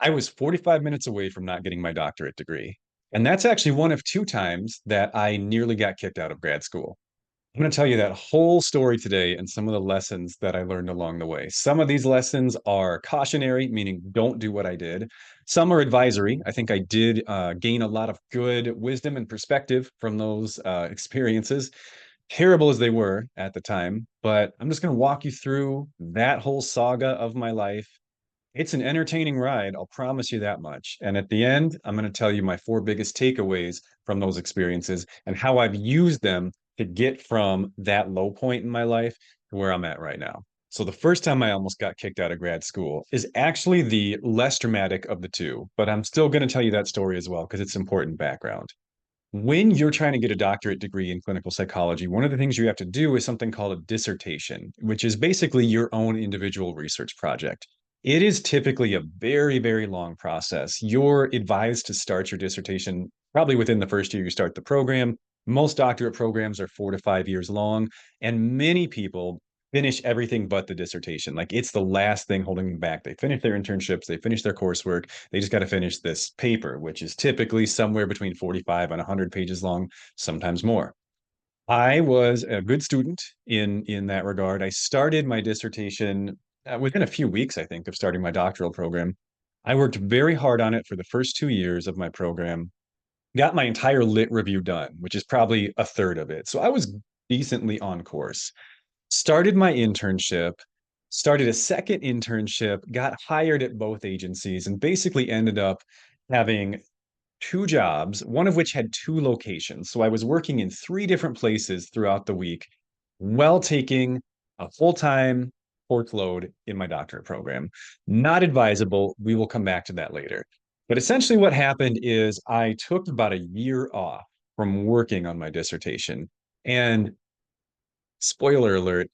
I was 45 minutes away from not getting my doctorate degree. And that's actually one of two times that I nearly got kicked out of grad school. I'm going to tell you that whole story today and some of the lessons that I learned along the way. Some of these lessons are cautionary, meaning don't do what I did. Some are advisory. I think I did gain a lot of good wisdom and perspective from those experiences, terrible as they were at the time. But I'm just going to walk you through that whole saga of my life. It's an entertaining ride, I'll promise you that much. And at the end, I'm going to tell you my four biggest takeaways from those experiences and how I've used them to get from that low point in my life to where I'm at right now. So, the first time I almost got kicked out of grad school is actually the less dramatic of the two, but I'm still going to tell you that story as well because it's important background. When you're trying to get a doctorate degree in clinical psychology, one of the things you have to do is something called a dissertation, which is basically your own individual research project. It is typically a very, very long process. You're advised to start your dissertation probably within the first year you start the program. Most doctorate programs are 4 to 5 years long, and many people finish everything but the dissertation. Like it's the last thing holding them back. They finish their internships, they finish their coursework, they just got to finish this paper, which is typically somewhere between 45 and 100 pages long, sometimes more. I was a good student in that regard. I started my dissertation within a few weeks, I think, of starting my doctoral program. I worked very hard on it for the first 2 years of my program, got my entire lit review done, which is probably a third of it. So I was decently on course. Started my internship, started a second internship, got hired at both agencies, and basically ended up having two jobs, one of which had two locations. So I was working in three different places throughout the week while taking a full-time workload in my doctorate program. Not advisable. We will come back to that later. But essentially, what happened is I took about a year off from working on my dissertation. And spoiler alert,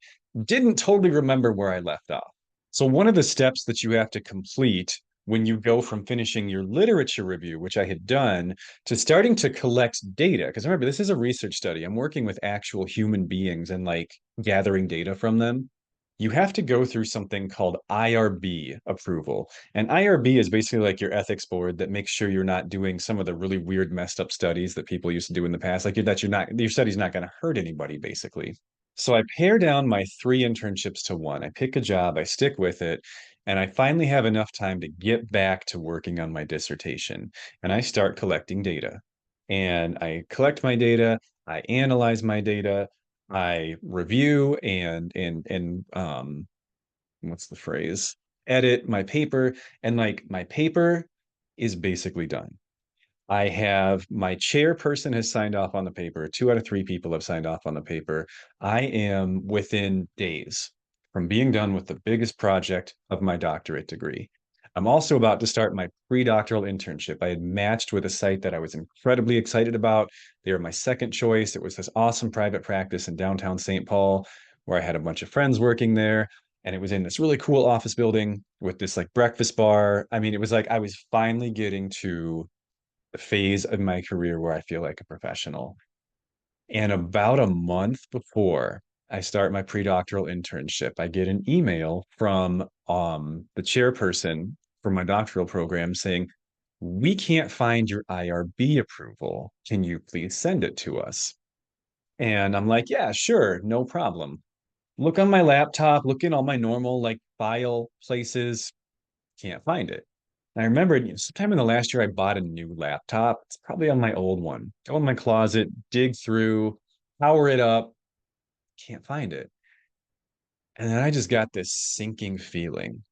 didn't totally remember where I left off. So, one of the steps that you have to complete when you go from finishing your literature review, which I had done, to starting to collect data, because remember, this is a research study. I'm working with actual human beings and like gathering data from them. You have to go through something called IRB approval. And IRB is basically like your ethics board that makes sure you're not doing some of the really weird, messed up studies that people used to do in the past. Like that you're not, your study's not going to hurt anybody, basically. So I pare down my three internships to one. I pick a job, I stick with it, and I finally have enough time to get back to working on my dissertation. And I start collecting data. And I collect my data, I analyze my data, I review and what's the phrase? Edit my paper. And like my paper is basically done. I have my chairperson has signed off on the paper. 2 out of 3 people have signed off on the paper. I am within days from being done with the biggest project of my doctorate degree. I'm also about to start my pre-doctoral internship. I had matched with a site that I was incredibly excited about. They were my second choice. It was this awesome private practice in downtown St. Paul where I had a bunch of friends working there. And it was in this really cool office building with this like breakfast bar. I mean, it was like I was finally getting to the phase of my career where I feel like a professional. And about a month before I start my pre-doctoral internship, I get an email from the chairperson for my doctoral program saying, "We can't find your IRB approval. Can you please send it to us?" And I'm like, "Yeah, sure, no problem." Look on my laptop, look in all my normal like file places, can't find it. I remember sometime in the last year, I bought a new laptop. It's probably on my old one. Go in my closet, dig through, power it up, can't find it. And then I just got this sinking feeling.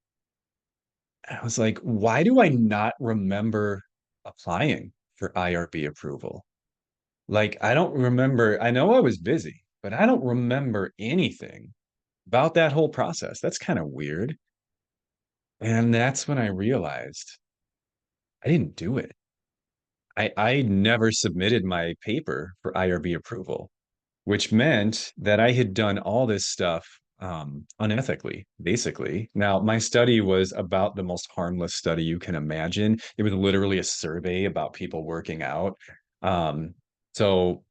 I was like, why do I not remember applying for IRB approval? Like, I don't remember, I know I was busy, but I don't remember anything about that whole process. That's kind of weird. And that's when I realized I didn't do it. I never submitted my paper for IRB approval, which meant that I had done all this stuff unethically, basically. Now, my study was about the most harmless study you can imagine. It was literally a survey about people working out. Um, so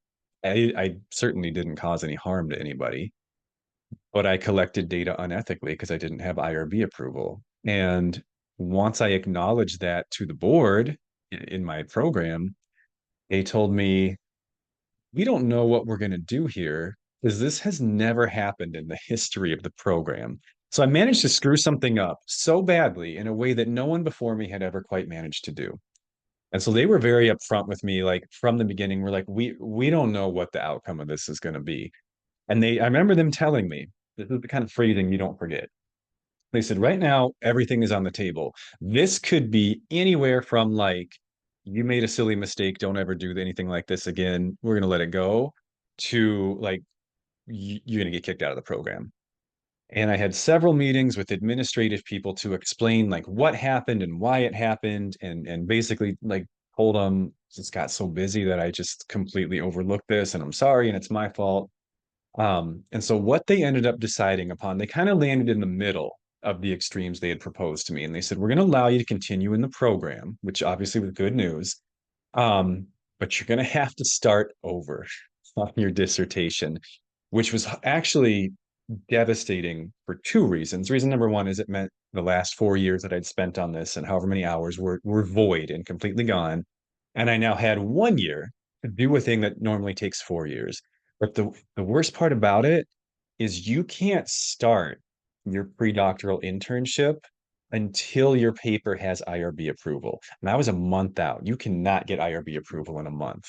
I certainly didn't cause any harm to anybody, but I collected data unethically because I didn't have IRB approval. And once I acknowledged that to the board in my program, they told me, we don't know what we're going to do here because this has never happened in the history of the program. So I managed to screw something up so badly in a way that no one before me had ever quite managed to do. And so they were very upfront with me, like from the beginning. We're like, we don't know what the outcome of this is going to be. And I remember them telling me, this is the kind of phrasing you don't forget. They said, right now, everything is on the table. This could be anywhere from like, you made a silly mistake, don't ever do anything like this again. We're going to let it go, to like, you're going to get kicked out of the program. And I had several meetings with administrative people to explain like what happened and why it happened, and basically like told them just got so busy that I just completely overlooked this, and I'm sorry and it's my fault. And so what they ended up deciding upon, they kind of landed in the middle of the extremes they had proposed to me. And they said, we're going to allow you to continue in the program, which obviously was good news. But you're going to have to start over on your dissertation, which was actually devastating for two reasons. Reason number one is it meant the last 4 years that I'd spent on this and however many hours were void and completely gone. And I now had 1 year to do a thing that normally takes 4 years. But the worst part about it is you can't start your pre-doctoral internship until your paper has IRB approval. And I was a month out. You cannot get IRB approval in a month.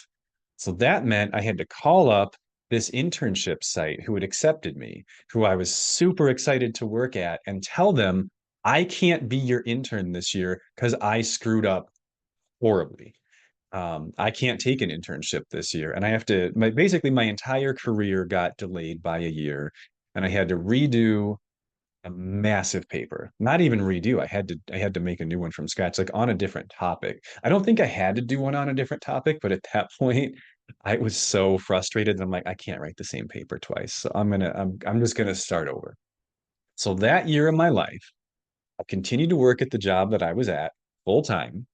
So that meant I had to call up this internship site who had accepted me, who I was super excited to work at, and tell them I can't be your intern this year because I screwed up horribly. I can't take an internship this year. And I have to, basically, my entire career got delayed by a year. And I had to redo a massive paper. Not even redo. I had to make a new one from scratch, like on a different topic. I don't think I had to do one on a different topic, but at that point, I was so frustrated that I'm like, I can't write the same paper twice. So I'm just gonna start over. So that year of my life, I continued to work at the job that I was at full time.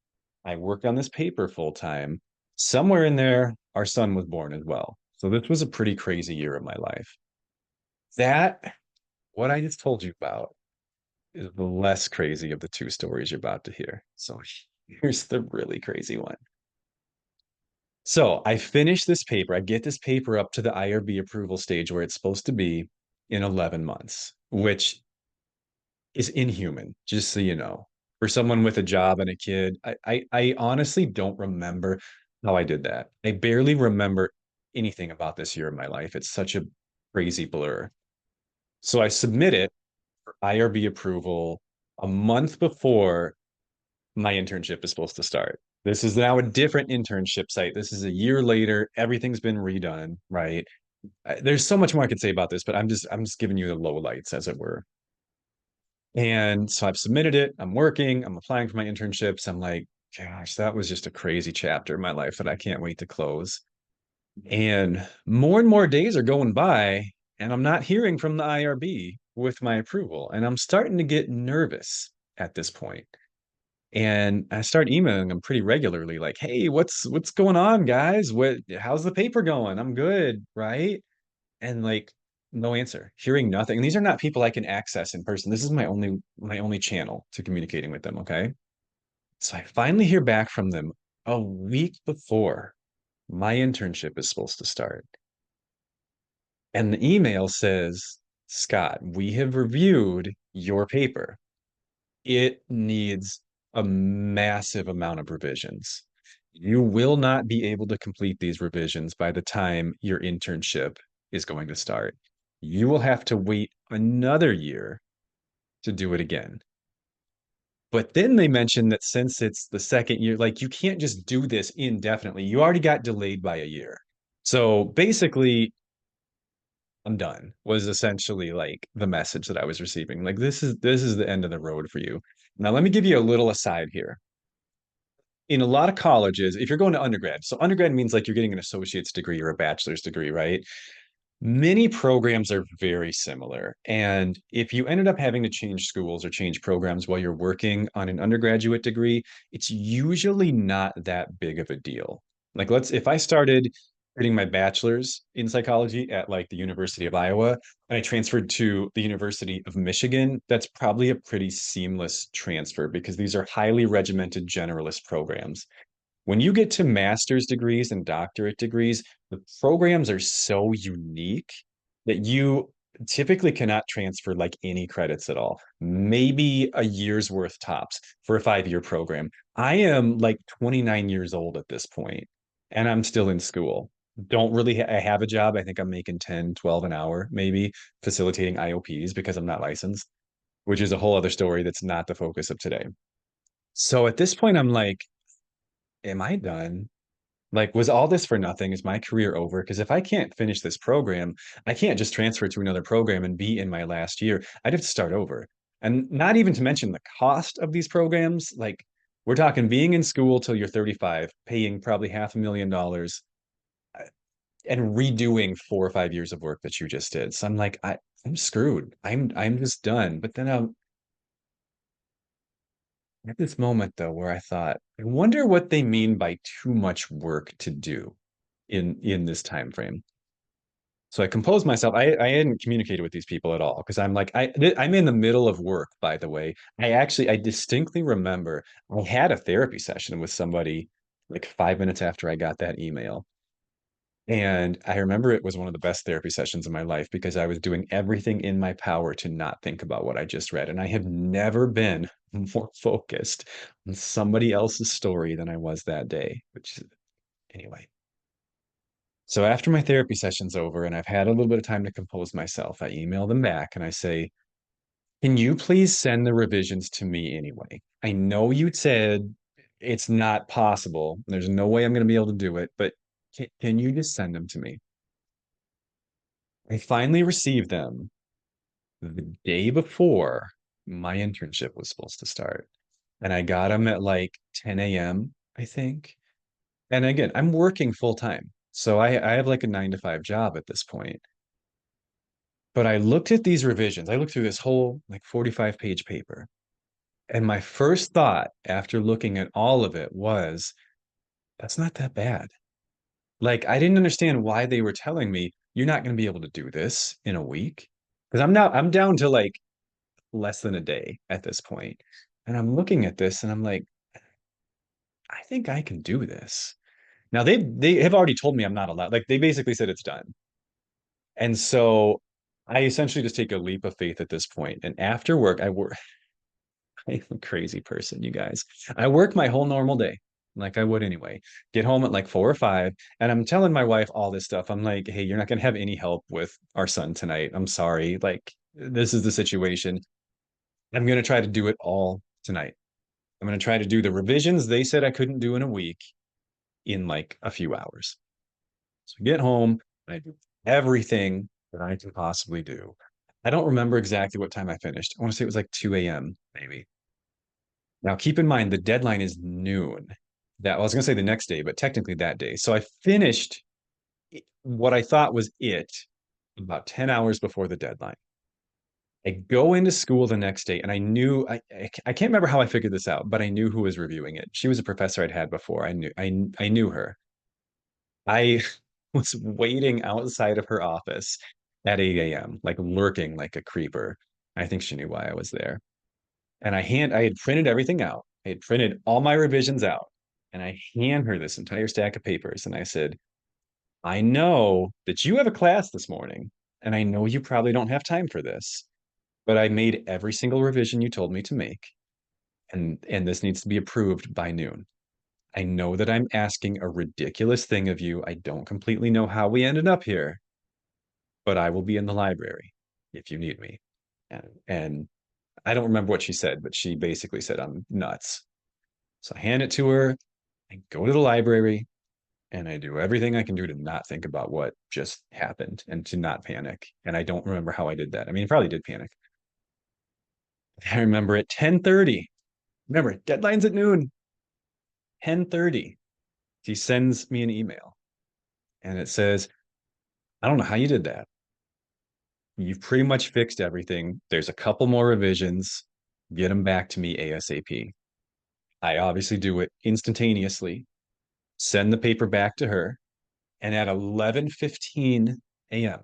I worked on this paper full time. Somewhere in there, our son was born as well. So this was a pretty crazy year of my life. That, what I just told you about, is the less crazy of the two stories you're about to hear. So here's the really crazy one. So I finish this paper. I get this paper up to the IRB approval stage where it's supposed to be in 11 months, which is inhuman, just so you know. For someone with a job and a kid, I honestly don't remember how I did that. I barely remember anything about this year of my life. It's such a crazy blur. So I submit it for IRB approval a month before my internship is supposed to start. This is now a different internship site. This is a year later. Everything's been redone, right? There's so much more I could say about this, but I'm just giving you the lowlights, as it were. And so I've submitted it. I'm working. I'm applying for my internships. I'm like, gosh, that was just a crazy chapter in my life that I can't wait to close. And more days are going by, and I'm not hearing from the IRB with my approval. And I'm starting to get nervous at this point. And I start emailing them pretty regularly, like, "Hey, what's going on, guys? How's the paper going? I'm good, right?" And like, no answer, hearing nothing. And these are not people I can access in person. This is my only channel to communicating with them. Okay. So I finally hear back from them a week before my internship is supposed to start. And the email says, Scott, we have reviewed your paper. It needs a massive amount of revisions. You will not be able to complete these revisions by the time your internship is going to start. You will have to wait another year to do it again. But then they mentioned that since it's the second year, like you can't just do this indefinitely. You already got delayed by a year. So basically, I'm done was essentially like the message that I was receiving. Like this is the end of the road for you. Now let me give you a little aside here. In a lot of colleges, if you're going to undergrad, so undergrad means like you're getting an associate's degree or a bachelor's degree, right? Many programs are very similar. And if you ended up having to change schools or change programs while you're working on an undergraduate degree, it's usually not that big of a deal. Like if I started getting my bachelor's in psychology at like the University of Iowa, and I transferred to the University of Michigan. That's probably a pretty seamless transfer because these are highly regimented generalist programs. When you get to master's degrees and doctorate degrees, the programs are so unique that you typically cannot transfer like any credits at all. Maybe a year's worth tops for a 5 year program. I am like 29 years old at this point, and I'm still in school. Don't really I have a job. I think I'm making 10, 12 an hour, maybe facilitating IOPs because I'm not licensed, which is a whole other story that's not the focus of today. So at this point, I'm like, am I done? Like, was all this for nothing? Is my career over? Because if I can't finish this program, I can't just transfer to another program and be in my last year. I'd have to start over. And not even to mention the cost of these programs. Like, we're talking being in school till you're 35, paying probably $500,000 uh, and redoing 4 or 5 years of work that you just did. So I'm like, I'm screwed. I'm just done. But then I'm at this moment though where I thought, I wonder what they mean by too much work to do in this time frame. So I composed myself. I hadn't communicated with these people at all because I'm like I'm in the middle of work, by the way. I distinctly remember I had a therapy session with somebody like 5 minutes after I got that email. And I remember it was one of the best therapy sessions of my life because I was doing everything in my power to not think about what I just read. And I have never been more focused on somebody else's story than I was that day, which anyway. So after my therapy session's over and I've had a little bit of time to compose myself, I email them back and I say, can you please send the revisions to me anyway? I know you said it's not possible. There's no way I'm going to be able to do it, but can you just send them to me? I finally received them the day before my internship was supposed to start. And I got them at like 10 a.m., I think. And again, I'm working full time. So I have like a 9 to 5 job at this point. But I looked at these revisions. I looked through this whole like 45-page paper. And my first thought after looking at all of it was, that's not that bad. Like, I didn't understand why they were telling me you're not going to be able to do this in a week. Because I'm down to like less than a day at this point. And I'm looking at this and I'm like, I think I can do this. Now they have already told me I'm not allowed. Like they basically said it's done. And so I essentially just take a leap of faith at this point. And after work, I work. I'm a crazy person, you guys. I work my whole normal day, like I would anyway. Get home at like 4 or 5, and I'm telling my wife all this stuff. I'm like, hey, you're not gonna have any help with our son tonight. I'm sorry. Like, this is the situation. I'm gonna try to do it all tonight. I'm gonna try to do the revisions they said I couldn't do in a week in like a few hours. So I get home, I do everything that I can possibly do. I don't remember exactly what time I finished. I want to say it was like 2 a.m. maybe. Now, keep in mind the deadline is noon. That I was going to say the next day, but technically that day. So I finished what I thought was it about 10 hours before the deadline. I go into school the next day and I can't remember how I figured this out, but I knew who was reviewing it. She was a professor I'd had before. I knew her. I was waiting outside of her office at 8 a.m., like lurking like a creeper. I think she knew why I was there. And I had printed everything out. I had printed all my revisions out. And I hand her this entire stack of papers. And I said, I know that you have a class this morning, and I know you probably don't have time for this, but I made every single revision you told me to make. And this needs to be approved by noon. I know that I'm asking a ridiculous thing of you. I don't completely know how we ended up here, but I will be in the library if you need me. And I don't remember what she said, but she basically said I'm nuts. So I hand it to her. I go to the library and I do everything I can do to not think about what just happened and to not panic. And I don't remember how I did that. I mean, I probably did panic. I remember at 10:30. Remember, deadline's at noon. 10:30. She sends me an email and it says, I don't know how you did that. You've pretty much fixed everything. There's a couple more revisions. Get them back to me ASAP. I obviously do it instantaneously, send the paper back to her, And at 11:15 a.m.,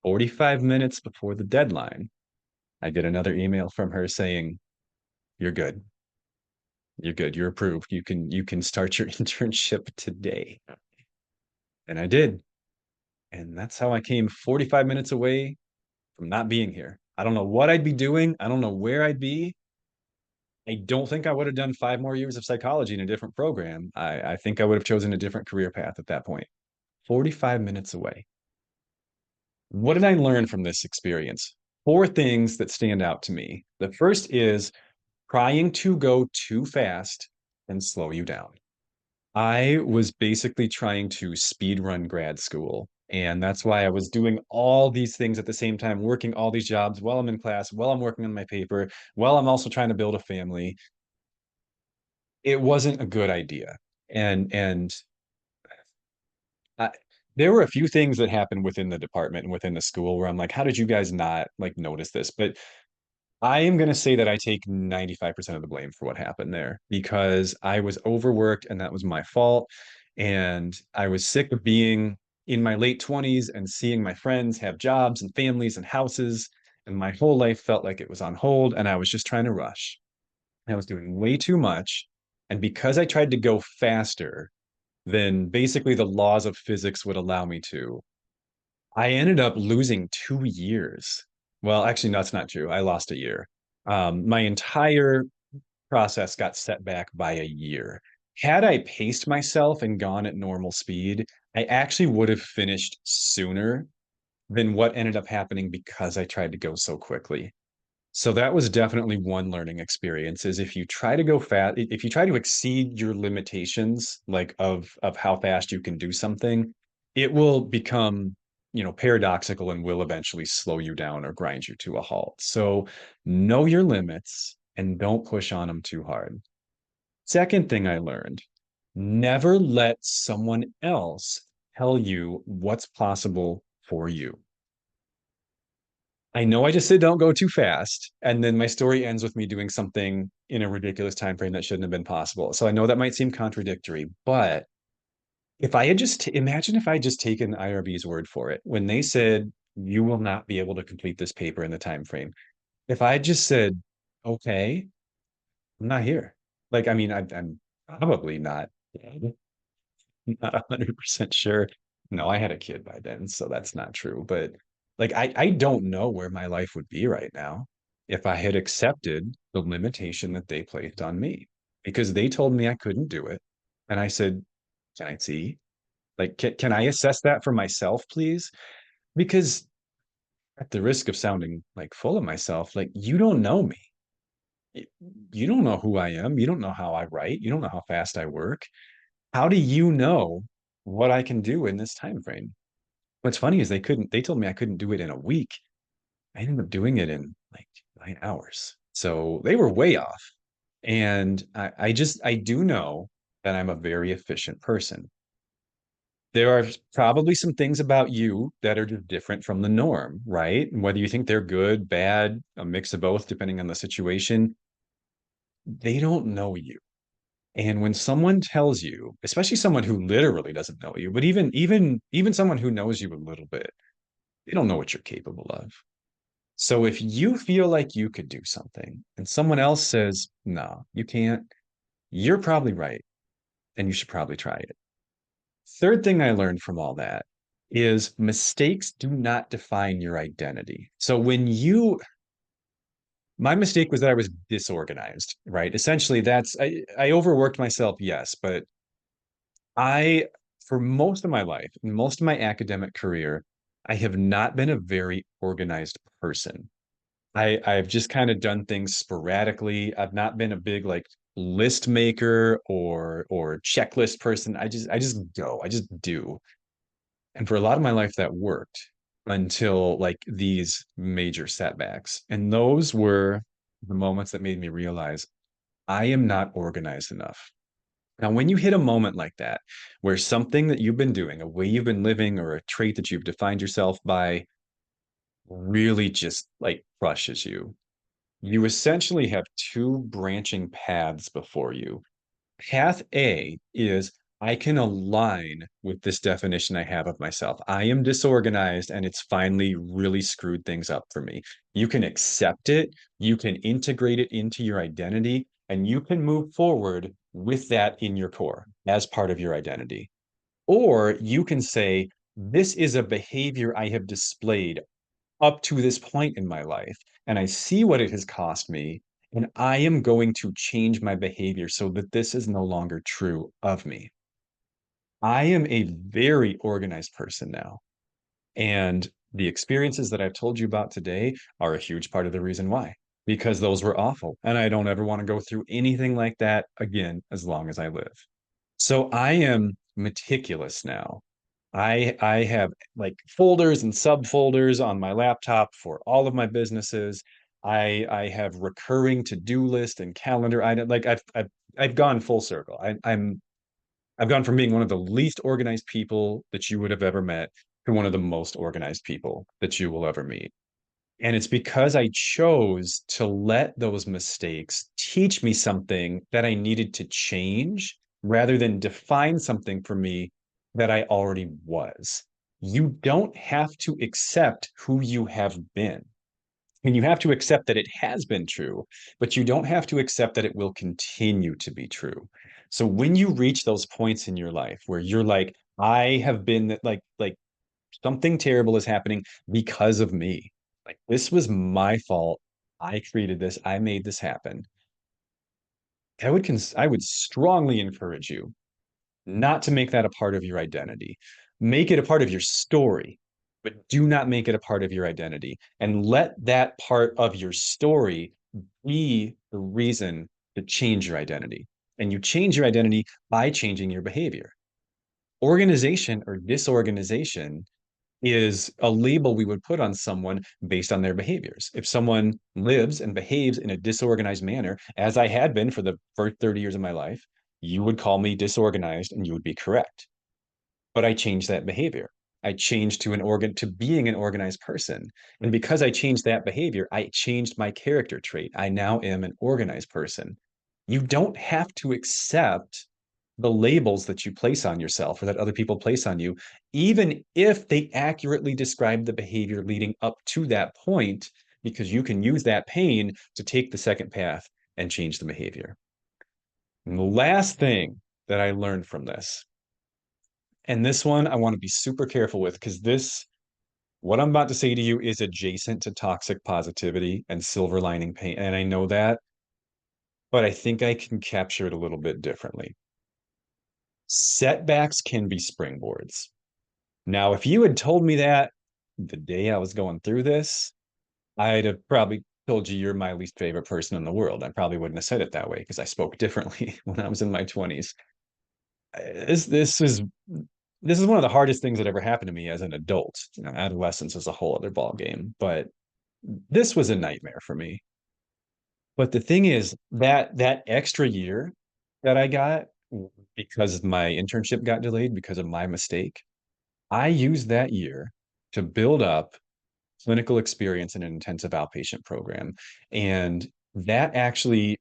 45 minutes before the deadline, I get another email from her saying, "You're good. You're good. You're approved. You can start your internship today." And I did. And that's how I came 45 minutes away from not being here. I don't know what I'd be doing. I don't know where I'd be. I don't think I would have done 5 more years of psychology in a different program. I think I would have chosen a different career path at that point. 45 minutes away. What did I learn from this experience? Four things that stand out to me. The first is trying to go too fast and slow you down. I was basically trying to speed run grad school. And that's why I was doing all these things at the same time, working all these jobs while I'm in class, while I'm working on my paper, while I'm also trying to build a family. It wasn't a good idea. And I, there were a few things that happened within the department and within the school where I'm like, how did you guys not like notice this? But I am going to say that I take 95% of the blame for what happened there because I was overworked and that was my fault. And I was sick of being in my late 20s and seeing my friends have jobs and families and houses. And my whole life felt like it was on hold. And I was just trying to rush. I was doing way too much. And because I tried to go faster than basically the laws of physics would allow me to, I ended up losing 2 years. Well, actually, no, that's not true. I lost a year. My entire process got set back by a year. Had I paced myself and gone at normal speed, I actually would have finished sooner than what ended up happening because I tried to go so quickly. So that was definitely one learning experience is if you try to go fast, if you try to exceed your limitations, like of how fast you can do something, it will become, paradoxical and will eventually slow you down or grind you to a halt. So know your limits and don't push on them too hard. Second thing I learned, never let someone else tell you what's possible for you. I know I just said don't go too fast, and then my story ends with me doing something in a ridiculous time frame that shouldn't have been possible. So I know that might seem contradictory, but if I had just imagine if I had just taken IRB's word for it when they said you will not be able to complete this paper in the time frame. If I had just said, okay, I'm not here. Like, I mean, I'm probably not dead. Not 100% sure. No, I had a kid by then, so that's not true. But like I don't know where my life would be right now if I had accepted the limitation that they placed on me because they told me I couldn't do it. And I said, can I see? Like, can I assess that for myself, please? Because at the risk of sounding like full of myself, like you don't know me. Y- You don't know who I am. You don't know how I write. You don't know how fast I work. How do you know what I can do in this time frame? What's funny is they told me I couldn't do it in a week. I ended up doing it in like 9 hours. So they were way off. And I do know that I'm a very efficient person. There are probably some things about you that are just different from the norm, right? And whether you think they're good, bad, a mix of both, depending on the situation, they don't know you. And when someone tells you, especially someone who literally doesn't know you, but even someone who knows you a little bit, they don't know what you're capable of. So if you feel like you could do something and someone else says, no, you can't, you're probably right. And you should probably try it. Third thing I learned from all that is mistakes do not define your identity. So my mistake was that I was disorganized, right? Essentially, I overworked myself, yes, but I, for most of my life, most of my academic career, I have not been a very organized person. I've just kind of done things sporadically. I've not been a big like list maker or checklist person. I just go. I just do. And for a lot of my life that worked until like these major setbacks. And those were the moments that made me realize I am not organized enough. Now, when you hit a moment like that, where something that you've been doing, a way you've been living, or a trait that you've defined yourself by really just like crushes you, you essentially have two branching paths before you. Path A is I can align with this definition I have of myself. I am disorganized and it's finally really screwed things up for me. You can accept it, you can integrate it into your identity, and you can move forward with that in your core as part of your identity. Or you can say, this is a behavior I have displayed up to this point in my life, and I see what it has cost me, and I am going to change my behavior so that this is no longer true of me. I am a very organized person now. And the experiences that I've told you about today are a huge part of the reason why, because those were awful. And I don't ever want to go through anything like that again as long as I live. So I am meticulous now. I have like folders and subfolders on my laptop for all of my businesses. I have recurring to-do list and calendar item. Like I've gone full circle. I've gone from being one of the least organized people that you would have ever met to one of the most organized people that you will ever meet. And it's because I chose to let those mistakes teach me something that I needed to change rather than define something for me that I already was. You don't have to accept who you have been. And you have to accept that it has been true, but you don't have to accept that it will continue to be true. So when you reach those points in your life where you're like, I have been like something terrible is happening because of me. Like this was my fault. I created this. I made this happen. I would strongly encourage you not to make that a part of your identity. Make it a part of your story, but do not make it a part of your identity. And let that part of your story be the reason to change your identity. And you change your identity by changing your behavior. Organization or disorganization is a label we would put on someone based on their behaviors. If someone lives and behaves in a disorganized manner, as I had been for the first 30 years of my life, you would call me disorganized and you would be correct. But I changed that behavior. I changed to being an organized person. And because I changed that behavior, I changed my character trait. I now am an organized person. You don't have to accept the labels that you place on yourself or that other people place on you, even if they accurately describe the behavior leading up to that point, because you can use that pain to take the second path and change the behavior. And the last thing that I learned from this, and this one I want to be super careful with because what I'm about to say to you is adjacent to toxic positivity and silver lining pain. And I know that, but I think I can capture it a little bit differently. Setbacks can be springboards. Now, if you had told me that the day I was going through this, I'd have probably told you you're my least favorite person in the world. I probably wouldn't have said it that way because I spoke differently when I was in my 20s. This is one of the hardest things that ever happened to me as an adult. You know, adolescence is a whole other ball game, but this was a nightmare for me. But the thing is that extra year that I got because my internship got delayed because of my mistake, I used that year to build up clinical experience in an intensive outpatient program. And that actually,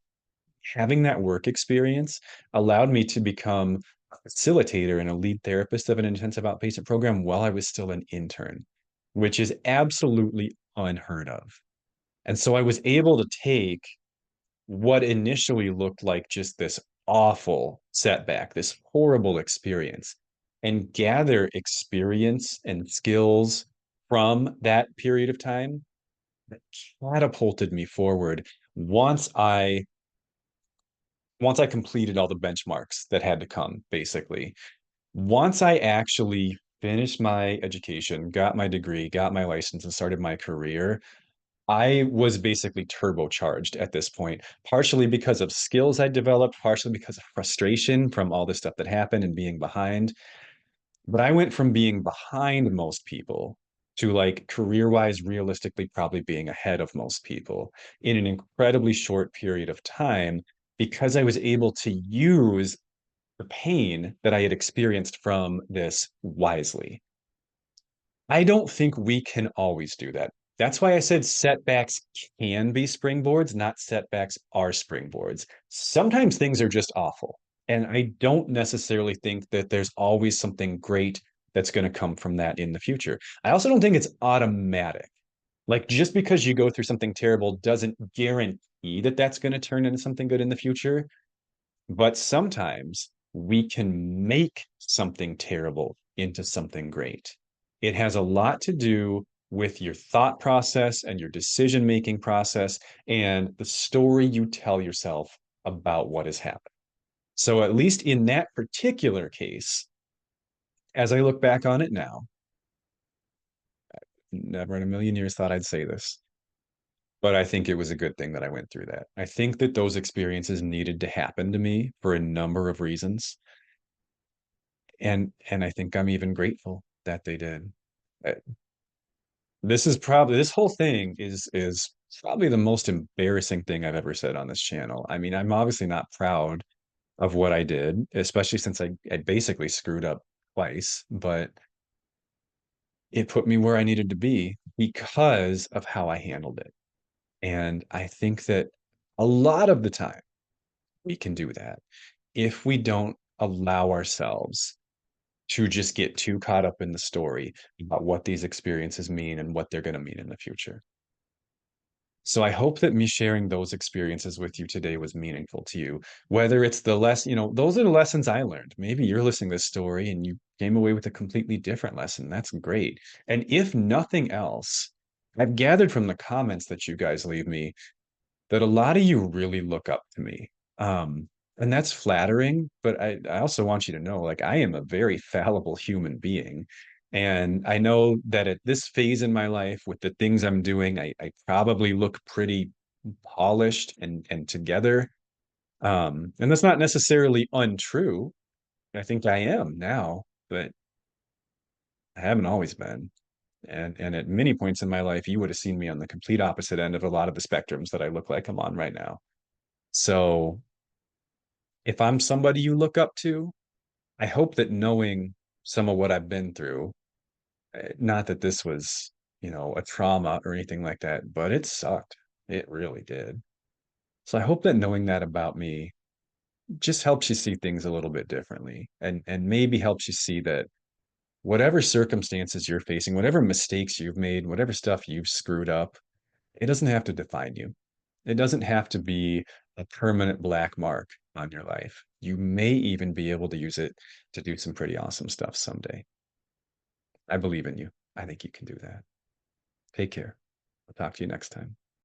having that work experience allowed me to become a facilitator and a lead therapist of an intensive outpatient program while I was still an intern, which is absolutely unheard of. And so I was able to take what initially looked like just this awful setback, this horrible experience, and gather experience and skills from that period of time that catapulted me forward once I once I completed all the benchmarks that had to come, basically. Once I actually finished my education, got my degree, got my license, and started my career, I was basically turbocharged at this point, partially because of skills I developed, partially because of frustration from all the stuff that happened and being behind. But I went from being behind most people to like career-wise, realistically, probably being ahead of most people in an incredibly short period of time because I was able to use the pain that I had experienced from this wisely. I don't think we can always do that. That's why I said setbacks can be springboards, not setbacks are springboards. Sometimes things are just awful. And I don't necessarily think that there's always something great that's going to come from that in the future. I also don't think it's automatic. Like just because you go through something terrible doesn't guarantee that that's going to turn into something good in the future. But sometimes we can make something terrible into something great. It has a lot to do with your thought process and your decision making process and the story you tell yourself about what has happened. So, at least in that particular case, as I look back on it now, never in a million years thought I'd say this, but I think it was a good thing that I went through that. I think that those experiences needed to happen to me for a number of reasons. And I think I'm even grateful that they did. Uh, this whole thing is probably the most embarrassing thing I've ever said on this channel. I mean, I'm obviously not proud of what I did, especially since I basically screwed up twice, but it put me where I needed to be because of how I handled it. And I think that a lot of the time we can do that if we don't allow ourselves to just get too caught up in the story about what these experiences mean and what they're going to mean in the future. So I hope that me sharing those experiences with you today was meaningful to you. Whether it's the those are the lessons I learned. Maybe you're listening to this story and you came away with a completely different lesson. That's great. And if nothing else, I've gathered from the comments that you guys leave me that a lot of you really look up to me. And that's flattering, but I also want you to know, like, I am a very fallible human being. And I know that at this phase in my life, with the things I'm doing, I probably look pretty polished and together. And that's not necessarily untrue. I think I am now, but I haven't always been. And at many points in my life, you would have seen me on the complete opposite end of a lot of the spectrums that I look like I'm on right now. So if I'm somebody you look up to, I hope that knowing some of what I've been through, not that this was, a trauma or anything like that, but it sucked. It really did. So I hope that knowing that about me just helps you see things a little bit differently and maybe helps you see that whatever circumstances you're facing, whatever mistakes you've made, whatever stuff you've screwed up, it doesn't have to define you. It doesn't have to be a permanent black mark on your life. You may even be able to use it to do some pretty awesome stuff someday. I believe in you. I think you can do that. Take care. I'll talk to you next time.